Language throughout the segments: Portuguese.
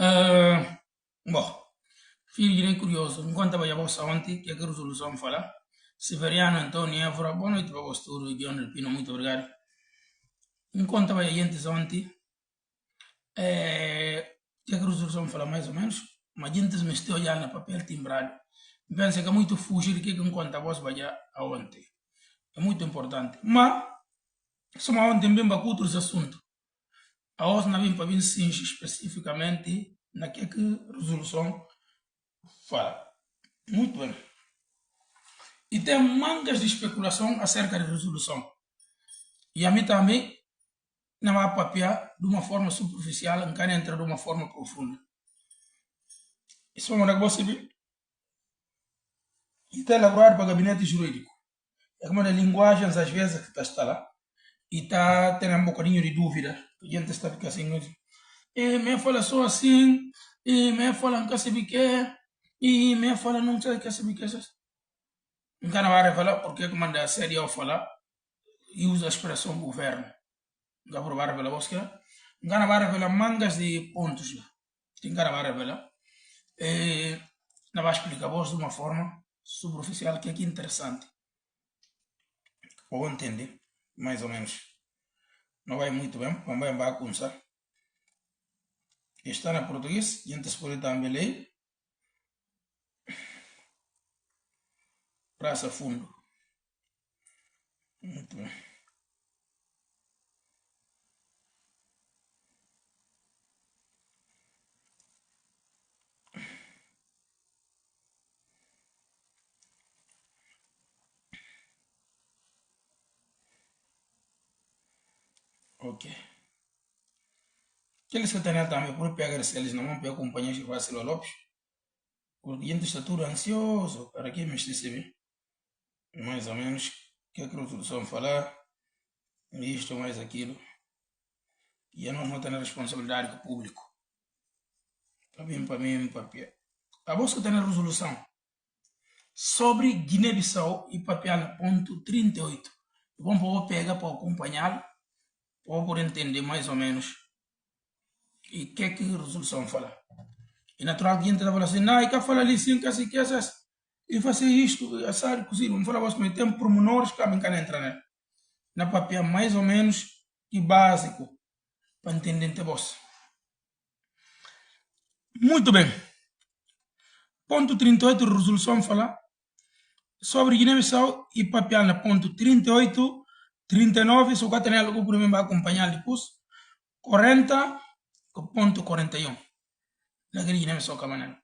Ah, bom, filho nem curioso, enquanto vai a vossa ontem, que é que a resolução fala? Severiano Antônio Évora, boa noite para você, tudo, Guilherme Pino, muito obrigado. Enquanto vai a antes ontem, que é que a resolução fala mais ou menos? Mas antes me estou olhando no papel timbrado. Pensa que é muito fugir do que enquanto a voz vai a ontem. É muito importante. Mas, só ontem bem para outros assuntos. A voz não vem para vir sim especificamente naquilo que a resolução fala. Muito bem. E tem mangas de especulação acerca da resolução. E a mim também não vai papiar de uma forma superficial, não quer entrar de uma forma profunda. Isso é uma coisa que você está elaborado para o gabinete jurídico. É como a linguagem, às vezes, que está lá. E está tendo um bocadinho de dúvida. A gente está ficando assim. E me fala só assim. E me fala não quer saber o que é. E me fala não quer saber o que é. Não quer revelar porque que manda a série ao falar e usa a expressão governo. Nggak berubah pela bosque, nggak nabara pela mangas de pontos, nggak nabara pela. Não vai explicar a voz de uma forma superficial que é aqui interessante. Ou entender, mais ou menos. Não vai muito bem, mas vai bagunçar. Está na português, e antes por também ler. Praça Fundo. Muito bem. Ok. Aqueles que têm também por pegar se eles não vão pegar companhias de Vacilo Lopes. Porque gente está tudo ansioso para que me receber. Mais ou menos, o que a resolução falar, isto mais aquilo. E eu não tenho responsabilidade com o público. Para mim, papel. A vossa tem a resolução sobre Guiné-Bissau e papel ponto 38. Vamos pegar para acompanhar, para entender mais ou menos e o que é que a resolução fala. E natural que a gente fala assim, não, e cá fala ali sim, que assim, que essas, e fazer isto, assar, cozido, vamos falar, mas tem pormenores que a mim can entrar, né? Na papel mais ou menos e básico, para entender entre vós. Muito bem. Ponto 38, resolução fala sobre Guiné-Bissau e papel na ponto 38, 39, só que tem algo para mim acompanhar depois, 40, ponto 41. Na Guiné-Bissau, camarada.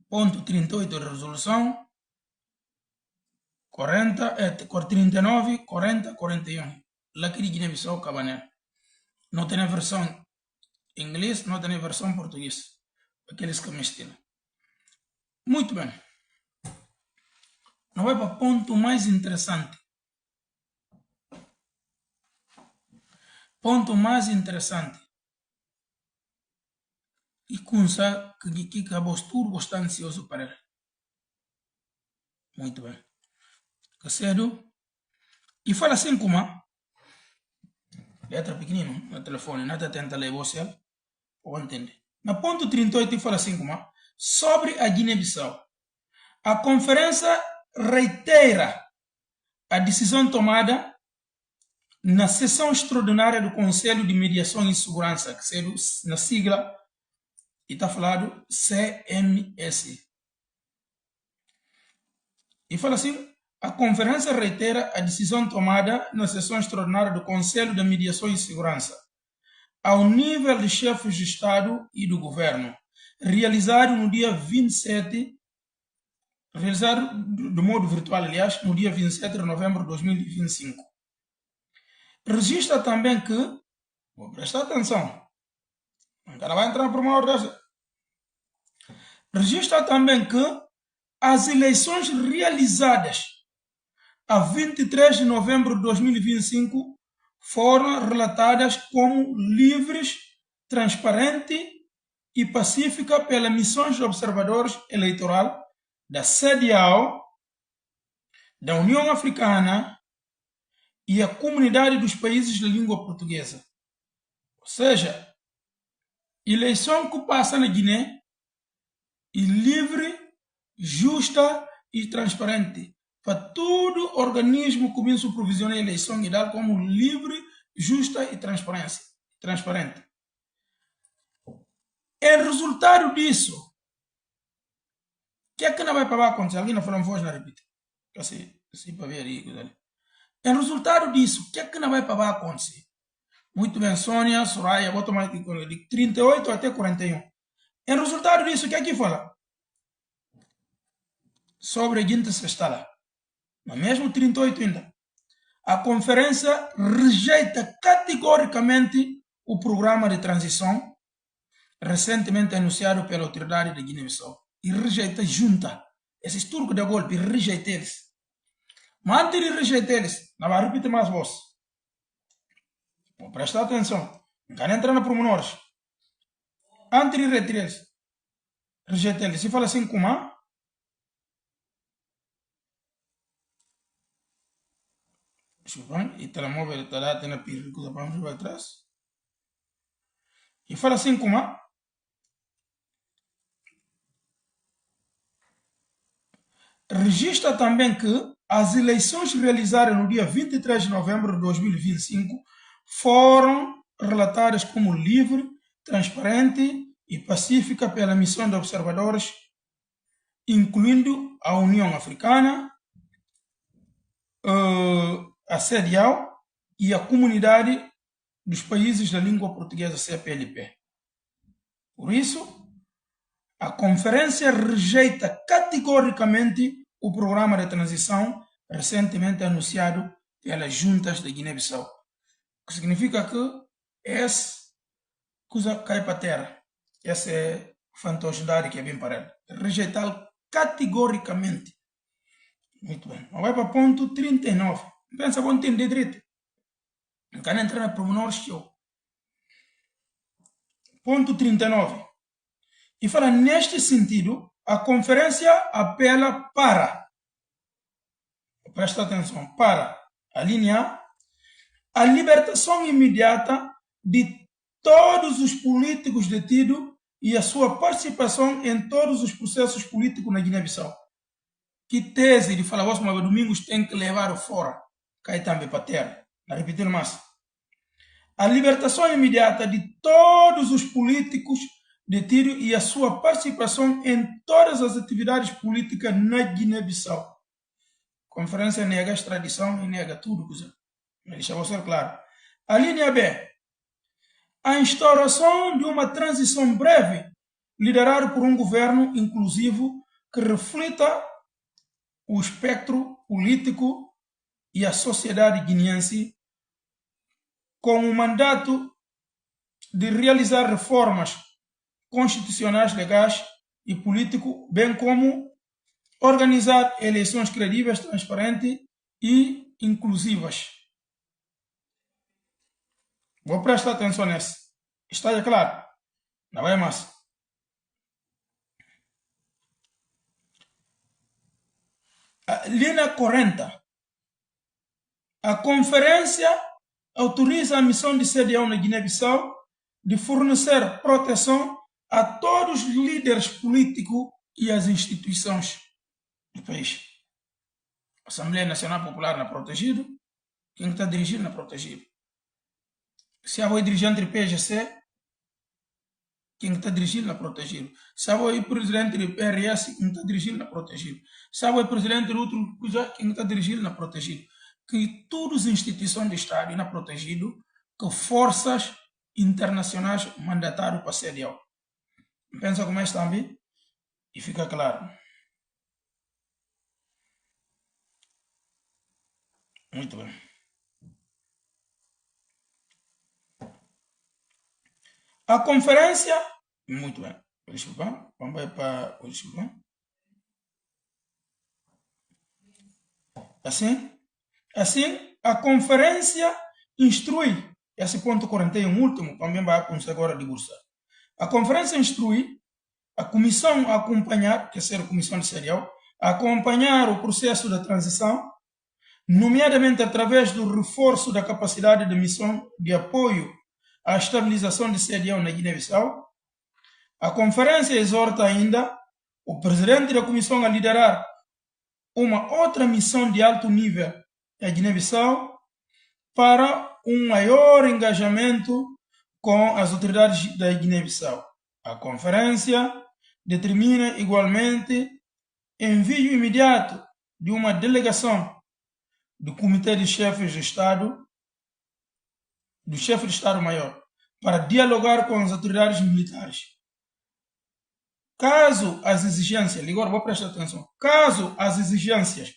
Ponto 38 de resolução, 40, 39, 40, 41. Lá que Guiné-Bissau, camarada. Não tem a versão inglês, não tem a versão português. Aqueles que me estilam. Muito bem. Não vai para o ponto mais interessante. Ponto mais interessante. E kunsa que a postura está ansioso para ele. Muito bem. Cedo. E fala assim como letra pequenino no telefone, nada tenta ler você, ou entender. Na ponto 38 fala assim como sobre a Guiné-Bissau. A conferência reitera a decisão tomada na sessão extraordinária do Conselho de Mediação e Segurança, que é na sigla, e está falado CMS. E fala assim, a conferência reitera a decisão tomada na sessão extraordinária do Conselho de Mediação e Segurança, ao nível de chefes de Estado e do Governo, realizado no dia 27, realizado de modo virtual, aliás, no dia 27 de novembro de 2025. Registra também que, vou prestar atenção, o cara vai entrar por uma ordem. Registra também que as eleições realizadas a 23 de novembro de 2025 foram relatadas como livres, transparentes e pacíficas pelas missões de observadores eleitorais da CEDEAO, da União Africana e a Comunidade dos Países de Língua Portuguesa. Ou seja, eleição que passa na Guiné é livre, justa e transparente. Para todo organismo que vem supervisionar a eleição e dar como livre, justa e transparente. Em resultado disso, o que é que não vai para acontecer? Alguém não falou voz, não repite. Assim, para ver aí. Em resultado disso, o que é que não vai para acontecer? Muito bem, Sônia, Soraya, vou tomar de 38 até 41. Em resultado disso, o que é que fala? Sobre a quinta sexta, mas mesmo 38 ainda. A conferência rejeita categoricamente o programa de transição recentemente anunciado pela autoridade de Guiné-Bissau. E rejeita junta. Esses turcos de golpe, rejeita eles. Mas antes de rejeitar eles, não vai repetir mais voz. Presta atenção. Não quero entrar na pormenores. Antes de retirar eles, rejeita eles. Se fala assim como e telemóvel está lá, tem a perigo para onde vai atrás. E fala assim como registra também que as eleições realizadas no dia 23 de novembro de 2025 foram relatadas como livre, transparente e pacífica pela missão de observadores, incluindo a União Africana, a CEDEAO e a Comunidade dos Países da Língua Portuguesa, CPLP. Por isso, a conferência rejeita categoricamente o programa de transição recentemente anunciado pelas juntas de Guiné-Bissau. O que significa que essa coisa cai para a terra. Essa é a fantosidade que é bem para ela. Rejeitá-lo categoricamente. Muito bem. Vai para ponto 39. Pensa, vou entender direito. Não quero entrar na pormenores. Ponto 39. E fala, neste sentido, a conferência apela para, presta atenção, para a linha A libertação imediata de todos os políticos detidos e a sua participação em todos os processos políticos na Guiné-Bissau. Que tese de falar, mas Domingos tem que levar fora, cai também para a terra. Não repetir mais. A libertação imediata de todos os políticos detidos e a sua participação em todas as atividades políticas na Guiné-Bissau. A conferência nega a extradição e nega tudo. Deixa eu ser claro. A linha B. A instauração de uma transição breve, liderada por um governo inclusivo que reflita o espectro político e a sociedade guineense, com o mandato de realizar reformas constitucionais, legais e político, bem como organizar eleições credíveis, transparentes e inclusivas. Vou prestar atenção nessa. Está claro? Não vai mais. Linha 40. A conferência autoriza a missão de CEDEAO na Guiné-Bissau de fornecer proteção a todos os líderes políticos e as instituições do país. A Assembleia Nacional Popular não é protegido. Quem está dirigindo não é protegido. Se há o dirigente do PGC, quem está dirigindo não é protegido. Se há o presidente do PRS, quem está dirigindo não é protegido. Se há o presidente de outro coisa, quem está dirigindo não é protegido. Que todas as instituições de Estado não é protegido, que forças internacionais mandataram para a CEDEAO. Pensa como é que está bem? E fica claro. Muito bem. A conferência, muito bem. Desculpa, vamos para o desculpa. Assim, a conferência instrui, esse ponto 41, último, também vai acontecer agora de bursa. A conferência instrui a comissão a acompanhar, que é a comissão de CEDEAO, a acompanhar o processo da transição, nomeadamente através do reforço da capacidade de missão de apoio à estabilização de CEDEAO na Guiné-Bissau, A conferência exorta ainda o presidente da comissão a liderar uma outra missão de alto nível à Guiné-Bissau para um maior engajamento com as autoridades da Guiné-Bissau. A conferência determina igualmente envio imediato de uma delegação do Comitê de Chefes de Estado, do chefe de Estado-Maior, para dialogar com as autoridades militares. Caso as exigências, agora vou prestar atenção, caso as exigências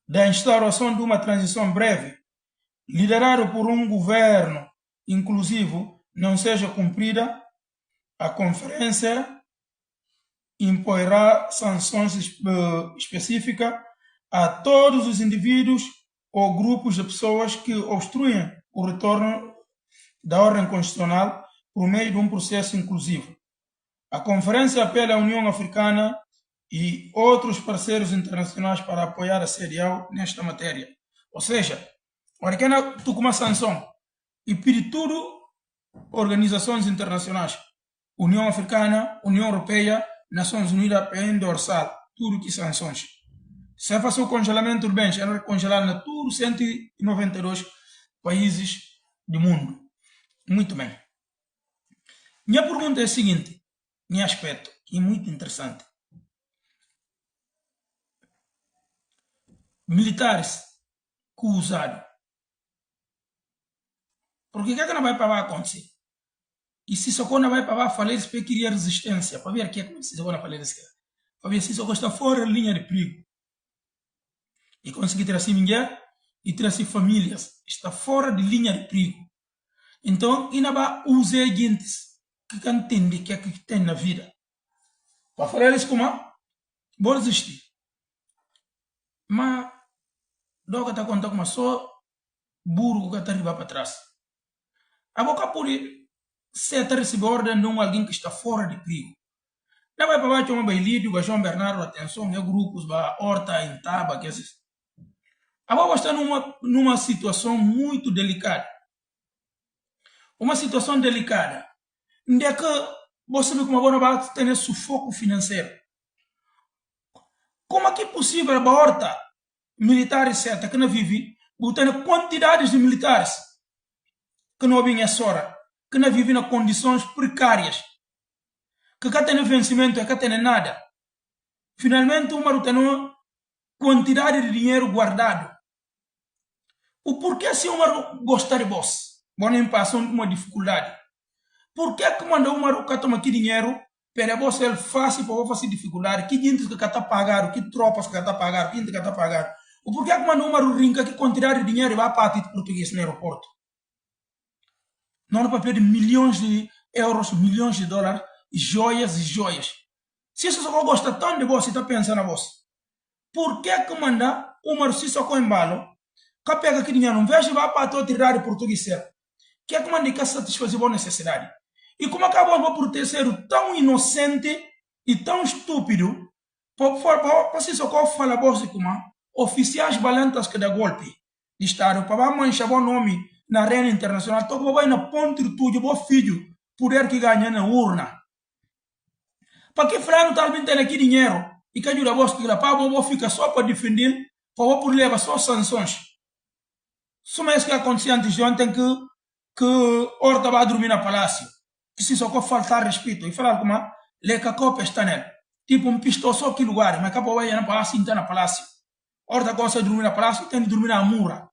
da instauração de uma transição breve, liderado por um governo inclusivo, não seja cumprida, a conferência imporá sanções específicas a todos os indivíduos ou grupos de pessoas que obstruem o retorno da ordem constitucional por meio de um processo inclusivo. A conferência apela à União Africana e outros parceiros internacionais para apoiar a CEDEAO nesta matéria. Ou seja, agora que tu com uma sanção e pedir tudo organizações internacionais, União Africana, União Europeia, Nações Unidas para endossar tudo que sanções. Se fazer o congelamento de bens, é congelar na tudo 192 países do mundo. Muito bem. Minha pergunta é a seguinte, meu aspecto, que é muito interessante. Militares que usaram. Porque o que é que não vai para acontecer? E se Socó não vai para falar isso, para criar resistência, para ver o que é que se Socó não falar isso, para ver se Socó está fora da linha de perigo. E conseguir ter assim mulher e ter assim famílias, está fora de linha de perigo. Então, ainda vai usar gente que entende o que é que tem na vida. Para falar isso como? Vou resistir. Mas, logo está contando como só burro que está arriba para trás. A boca por ser receber ordem de alguém que está fora de perigo. Não vai para baixo uma bailídio, vai João Bernardo, atenção, é grupos, vai Horta, Intaba, que esses. A boca está numa situação muito delicada. Uma situação delicada. Onde é que você vê como agora vai ter sufoco financeiro. Como é que é possível a Horta, militares certa, que não vive, botando quantidades de militares que não vêm a Sora, que não vivem em condições precárias, que cá tem vencimento, que tem nada. Finalmente, uma tem uma quantidade de dinheiro guardado. O porquê se uma gostar de vós? Bom, nem passam uma dificuldade. Por que que manda uma que toma aqui dinheiro para você é fácil para fazer dificuldade? Que gente que está pagando, que tropas que está pagando, que gente que está pagando? O porquê que manda uma rinca que quantidade de dinheiro vai para o português no aeroporto? Não para perder milhões de euros, milhões de dólares, joias e joias. Se isso só gosta tanto de você, está pensando a você. Por que que manda uma se só com embalo, que pega aqui dinheiro, não veja vai para a autoridade portuguesa? Que é que manda que satisfazer a necessidade? E como acabou por ter sido tão inocente e tão estúpido, para se só fala você como oficiais balantas que dá golpe de Estado, para manchar o nome na arena internacional, então vai na ponte de tudo, o filho, poder que ganha na urna. Para que fulano talvez tenha aqui dinheiro e que ajuda você que lá, para o fica só para defender, para o por levar só sanções. Só mais que aconteceu antes de ontem que Horta vai dormir no palácio. Que se só faltar respeito. E falar como le cacau está nele. Tipo pistol só que lugar, mas acabou vai no palácio, então no palácio. Horta gosta de dormir no palácio, tem de dormir na mura.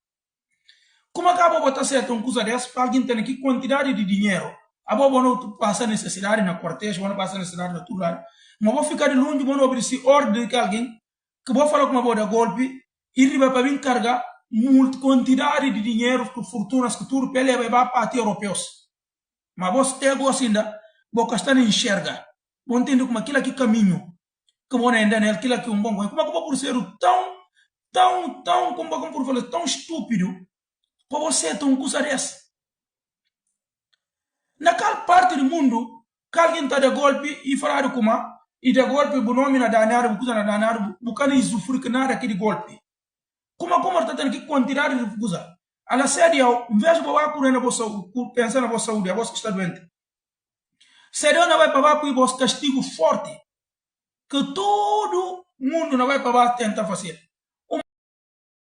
Como acaba de botar certo coisa dessa, para alguém ter aqui quantidade de dinheiro. A boa não passa necessidade na corteja, não passa necessidade na tudo. Mas vou ficar de longe, vou obedecer ordem de alguém, que vou falar com uma boa de golpe, e riba para vir carregar quantidade de dinheiro, fortunas, que tudo, para levar para países europeus. Mas você tem agora ainda, você está não enxerga. Você entende como aquilo aqui caminho, que você ainda nele, aquilo aqui bom coisa. Como é que você por ser como por falar, tão estúpido, para você ter coisa dessa? Naquela parte do mundo, que alguém está de golpe e falar como, e de golpe, o nome na danado, coisa na danado, você não usufrui nada aquele golpe. Como está tendo que quantidade de coisa? A sério, em vez de você pensar na vossa saúde, a vossa que está doente. Deus não vai para o castigo forte que todo mundo não vai para tentar fazer.